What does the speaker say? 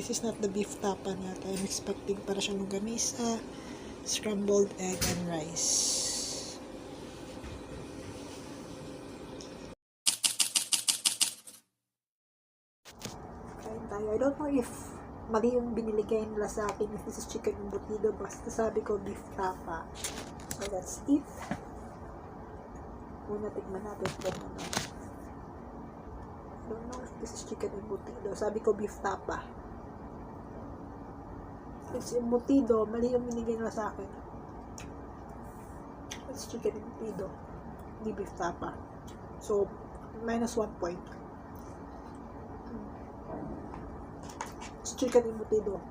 this is not the beef tapa that I'm expecting. Para siyang longganisa, scrambled egg, and rice. Kain tayo. I don't know if mali yung biniligay nila sa akin, if this is chicken embutido, basta sabi ko beef tapa. So let's eat. Muna tignan natin kung ano. I don't know if this is chicken embutido. Sabi ko beef tapa. It's embutido. Mali yung binigay nila sa akin. It's chicken embutido. Hindi beef tapa. So, minus 1 point. It's chicken embutido.